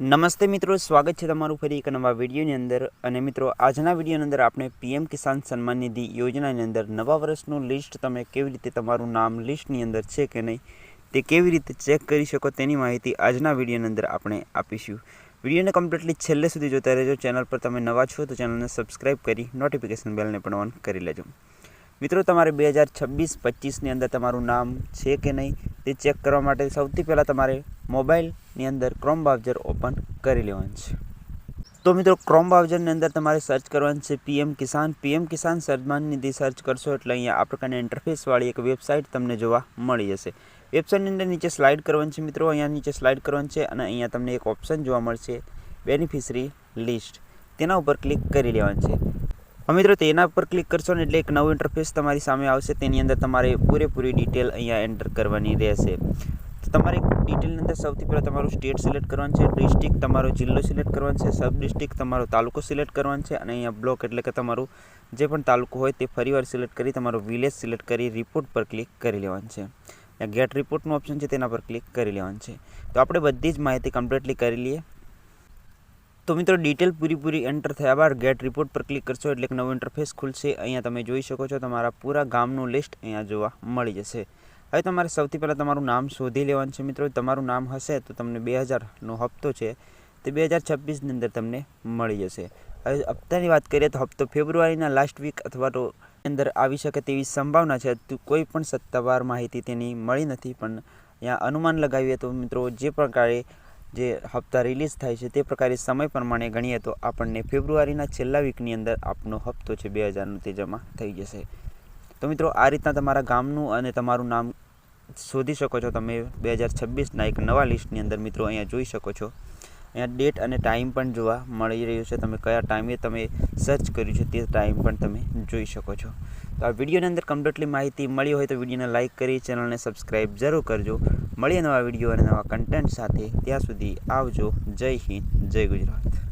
નમસ્તે મિત્રો, સ્વાગત છે તમારું ફરી એક નવા વિડીયોની અંદર। અને મિત્રો, આજના વિડીયોની અંદર આપણે પીએમ કિસાન સન્માન નિધિ યોજનાની અંદર નવા વર્ષનું લિસ્ટ તમે કેવી રીતે તમારું નામ લિસ્ટની અંદર છે કે નહીં તે કેવી રીતે ચેક કરી શકો તેની માહિતી આજના વિડીયોની અંદર આપણે આપીશું। વિડીયોને કમ્પ્લીટલી છેલ્લે સુધી જોતા રહેજો। ચેનલ પર તમે નવા છો તો ચેનલને સબસ્ક્રાઈબ કરી નોટિફિકેશન બેલને પણ ઓન કરી લેજો। મિત્રો, તમારે 2026-25ની અંદર તમારું નામ છે કે નહીં તે ચેક કરવા માટે સૌથી પહેલાં તમારે મોબાઈલની અંદર ક્રોમ બ્રાઉઝર ઓપન કરી લેવાનું છે। તો મિત્રો, ક્રોમ બ્રાઉઝરની અંદર તમારે સર્ચ કરવાનું છે પીએમ કિસાન સન્માન નિધિ સર્ચ કરશો એટલે અહીંયા આ પ્રકારની ઇન્ટરફેસવાળી એક વેબસાઇટ તમને જોવા મળી જશે। વેબસાઇટની અંદર નીચે સ્લાઇડ કરવાનું છે મિત્રો, અહીંયા નીચે સ્લાઇડ કરવાનું છે અને અહીંયા તમને એક ઓપ્શન જોવા મળશે બેનિફિશરી લિસ્ટ, તેના ઉપર ક્લિક કરી લેવાનું છે। મિત્રો, તેના પર ક્લિક કરશો ને એટલે એક નવું ઇન્ટરફેસ તમારી સામે આવશે। તેની અંદર તમારે પૂરેપૂરી ડિટેલ અહીંયા એન્ટર કરવાની રહેશે। તો તમારે ડિટેલની અંદર સૌથી પહેલાં તમારું સ્ટેટ સિલેક્ટ કરવાનું છે, ડિસ્ટ્રિક્ટ તમારો જિલ્લો સિલેક્ટ કરવાનો છે, સબ ડિસ્ટ્રિક્ટ તમારો તાલુકો સિલેક્ટ કરવાનો છે અને અહીંયા બ્લોક એટલે કે તમારું જે પણ તાલુકો હોય તે ફરીવાર સિલેક્ટ કરી તમારો વિલેજ સિલેક્ટ કરી રિપોર્ટ પર ક્લિક કરી લેવાનું છે। અહીંયા ગેટ રિપોર્ટનું ઓપ્શન છે તેના પર ક્લિક કરી લેવાનું છે। તો આપણે બધી જ માહિતી કમ્પ્લીટલી કરી લઈએ। તો મિત્રો, ડિટેલ પૂરી એન્ટર થયા બાદ ગેટ રિપોર્ટ પર ક્લિક કરશો એટલે એક નવું ઇન્ટરફેસ ખુલશે। અહીંયા તમે જોઈ શકો છો તમારા પૂરા ગામનું લિસ્ટ અહીંયા જોવા મળી જશે। હવે તમારે સૌથી પહેલાં તમારું નામ શોધી લેવાનું છે। મિત્રો, તમારું નામ હશે તો તમને 2000નો હપ્તો છે તે 2026ની અંદર તમને મળી જશે। હવે હપ્તાની વાત કરીએ તો હપ્તો ફેબ્રુઆરીના લાસ્ટ વીક અથવા તો અંદર આવી શકે તેવી સંભાવના છે। તો કોઈ પણ સત્તાવાર માહિતી તેની મળી નથી, પણ અહીંયા અનુમાન લગાવીએ તો મિત્રો જે પ્રકારે જે હપ્તા રિલીઝ થાય છે તે પ્રકારે સમય પ્રમાણે ગણીએ તો આપણને ફેબ્રુઆરીના છેલ્લા વીકની અંદર આપનો હપ્તો છે 2000નો તે જમા થઈ જશે। તો મિત્રો, આ રીતના તમારા ગામનું અને તમારું નામ શોધી શકો છો તમે 2026ના એક નવા લિસ્ટની અંદર। મિત્રો, અહીંયા જોઈ શકો છો, અહીંયા ડેટ અને ટાઈમ પણ જોવા મળી રહ્યું છે। તમે કયા ટાઈમે તમે સર્ચ કર્યું છે તે ટાઈમ પણ તમે જોઈ શકો છો। તો આ વિડીયોની અંદર કમ્પ્લીટલી માહિતી મળી હોય તો વિડીયોને લાઇક કરી ચેનલને સબસ્ક્રાઈબ જરૂર કરજો। મળીએ નવા વિડીયો અને નવા કન્ટેન્ટ સાથે, ત્યાં સુધી આવજો। જય હિન્દ, જય ગુજરાત।